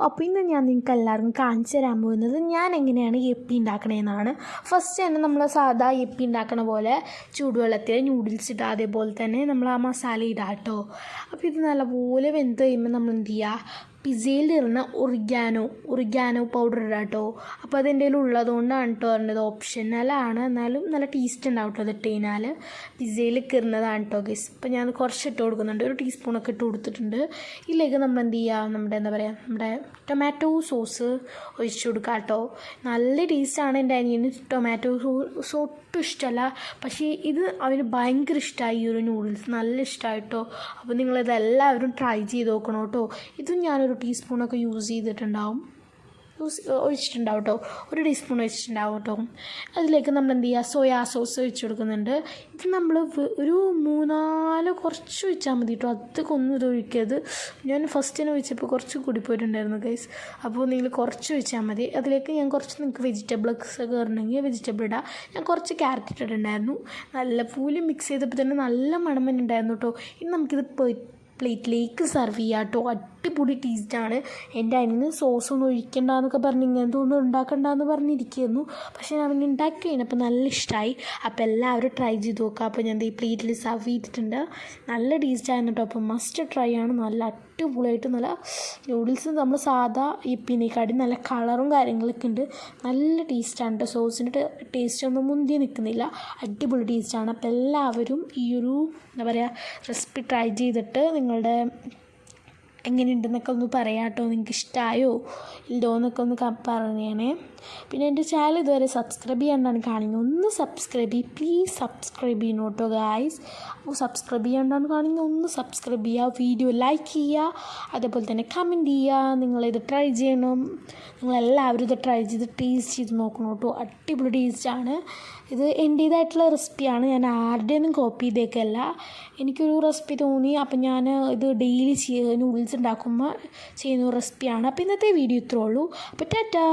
അപ്പോൾ ഇന്ന് ഞാൻ നിങ്ങൾക്ക് എല്ലാവർക്കും കാണിച്ചു തരാൻ പോകുന്നത് ഞാൻ എങ്ങനെയാണ് യപ്പി ഉണ്ടാക്കണതെന്നാണ്. ഫസ്റ്റ് തന്നെ നമ്മൾ സാധാ യപ്പി ഉണ്ടാക്കണ പോലെ ചൂടുവെള്ളത്തിൽ നൂഡിൽസ് ഇടുക, അതേപോലെ തന്നെ നമ്മൾ ആ മസാല ഇടുക കേട്ടോ. അപ്പോൾ ഇത് നല്ലപോലെ വെന്ത് കഴിയുമ്പോൾ നമ്മൾ എന്ത് ചെയ്യുക, പിസയിൽ ഇടുന്ന ഒറിഗാനോ പൗഡർ ഇടുക കേട്ടോ. അപ്പോൾ അതെൻ്റെ കയ്യിൽ ഉള്ളതുകൊണ്ടാണ് കേട്ടോ പറഞ്ഞത്, ഓപ്ഷനലാണ്, എന്നാലും നല്ല ടേസ്റ്റ് ഉണ്ടാവും കേട്ടോ. അത് ഇട്ട് കഴിഞ്ഞാൽ പിസയിൽ കയറുന്നതാണ് കേട്ടോ ഗൈസ്. അപ്പോൾ ഞാൻ കുറച്ച് ഇട്ട് കൊടുക്കുന്നുണ്ട്, ഒരു ടീസ്പൂണൊക്കെ ഇട്ട് കൊടുത്തിട്ടുണ്ട്. ഇതിലേക്ക് നമ്മൾ എന്ത് ചെയ്യുക, നമ്മുടെ ടൊമാറ്റോ സോസ് ഒഴിച്ച് കൊടുക്കുക കേട്ടോ. നല്ല ടേസ്റ്റാണ്. എൻ്റെ അനിയന് ടൊമാറ്റോ സോസ് ഒട്ടും ഇഷ്ടമല്ല, പക്ഷേ ഇത് അവന് ഭയങ്കര ഇഷ്ടമായി. ഈ ഒരു നൂഡിൽസ് നല്ല ഇഷ്ടമായിട്ടോ. അപ്പോൾ നിങ്ങളിതെല്ലാവരും ട്രൈ ചെയ്ത് നോക്കണം കേട്ടോ. ഇതും ഞാനൊരു ടീസ്പൂണൊക്കെ ഒഴിച്ചിട്ടുണ്ടാവും കേട്ടോ, ഒരു ടീസ്പൂൺ ഒഴിച്ചിട്ടുണ്ടാവും കേട്ടോ. അതിലേക്ക് നമ്മൾ എന്ത് ചെയ്യുക, സോയാ സോസ് ഒഴിച്ച് കൊടുക്കുന്നുണ്ട്. ഇത് നമ്മൾ ഒരു 3-4 കുറച്ച് ഒഴിച്ചാൽ മതി കേട്ടോ, അതൊക്കെ ഒന്നും ഇത് ഒഴിക്കരുത്. ഞാൻ ഫസ്റ്റ് തന്നെ ഒഴിച്ചപ്പോൾ കുറച്ച് കൂടി പോയിട്ടുണ്ടായിരുന്നു ഗൈസ്. അപ്പോൾ നിങ്ങൾ കുറച്ച് ഒഴിച്ചാൽ മതി. അതിലേക്ക് ഞാൻ കുറച്ച് നിങ്ങൾക്ക് വെജിറ്റബിൾസ് ഒക്കെ ഇടണമെങ്കിൽ വെജിറ്റബിൾ ഇടാം. ഞാൻ കുറച്ച് ക്യാരറ്റ് ഇട്ടിട്ടുണ്ടായിരുന്നു. നല്ല പൂല് മിക്സ് ചെയ്തപ്പോൾ തന്നെ നല്ല മണം തന്നെ ഉണ്ടായിരുന്നു കേട്ടോ. ഇനി നമുക്കിത് പ്ലേറ്റിലേക്ക് സെർവ് ചെയ്യാം കേട്ടോ. അടിപൊളി ടേസ്റ്റാണ്. എൻ്റെ അതിന് സോസൊന്നും ഒഴിക്കണ്ടെന്നൊക്കെ പറഞ്ഞ് ഇങ്ങനത്തെ ഒന്നും ഉണ്ടാക്കണ്ടെന്ന് പറഞ്ഞിരിക്കുന്നു. പക്ഷേ ഞാൻ അവന് ഉണ്ടാക്കി കഴിഞ്ഞപ്പോൾ നല്ല ഇഷ്ടമായി. അപ്പോൾ എല്ലാവരും ട്രൈ ചെയ്ത് നോക്കുക. അപ്പോൾ ഞാൻ ഈ പ്ലേറ്റിൽ സെർവ് ചെയ്തിട്ടുണ്ട്. നല്ല ടേസ്റ്റായിരുന്നു കേട്ടോ. അപ്പോൾ മസ്റ്റ് ട്രൈ ആണ്. നല്ല അടിപൊളിയായിട്ട് നല്ല നൂഡിൽസ് നമ്മൾ സാധാ യപ്പിനേക്കാട്ടി നല്ല കളറും കാര്യങ്ങളൊക്കെ ഉണ്ട്. നല്ല ടേസ്റ്റാണ് കേട്ടോ. സോസിൻ്റെ ടേസ്റ്റ് ഒന്നും മുന്തി നിൽക്കുന്നില്ല, അടിപൊളി ടേസ്റ്റാണ്. അപ്പോൾ എല്ലാവരും ഈ ഒരു റെസിപ്പി ട്രൈ ചെയ്തിട്ട് നിങ്ങളുടെ എങ്ങനെയുണ്ടെന്നൊക്കെ ഒന്ന് പറയാം കേട്ടോ. നിങ്ങൾക്ക് ഇഷ്ടമായോ ഇല്ലോ എന്നൊക്കെ ഒന്ന് പറയണേ. പിന്നെ എൻ്റെ ചാനൽ ഇതുവരെ സബ്സ്ക്രൈബ് ചെയ്യാണ്ടാണ് കാണുന്നത്, ഒന്ന് സബ്സ്ക്രൈബ് ചെയ്യും, പ്ലീസ് സബ്സ്ക്രൈബ് ചെയ്യണം കേട്ടോ ഗായ്സ്. അപ്പോൾ സബ്സ്ക്രൈബ് ചെയ്യാണ്ടാണ് കാണുന്നത്, ഒന്ന് സബ്സ്ക്രൈബ് ചെയ്യുക, വീഡിയോ ലൈക്ക് ചെയ്യുക, അതേപോലെ തന്നെ കമൻറ്റ് ചെയ്യുക. നിങ്ങളിത് ട്രൈ ചെയ്യണം. നിങ്ങളെല്ലാവരും ഇത് ട്രൈ ചെയ്ത് ടേസ്റ്റ് ചെയ്ത് നോക്കണം കേട്ടോ. അടിപൊളി ടേസ്റ്റാണ്. ഇത് എൻ്റേതായിട്ടുള്ള റെസിപ്പിയാണ്, ഞാൻ ആരുടെയൊന്നും കോപ്പി ചെയ്തേക്കല്ല. എനിക്കൊരു റെസിപ്പി തോന്നി, അപ്പം ഞാൻ ഇത് ഡെയിലി നൂഡിൽസ് ഉണ്ടാക്കുമ്പോൾ ചെയ്യുന്ന റെസിപ്പിയാണ്. അപ്പോൾ ഇന്നത്തെ വീഡിയോ ഇത്രേ ഉള്ളൂ. അപ്പോൾ ടാറ്റാ.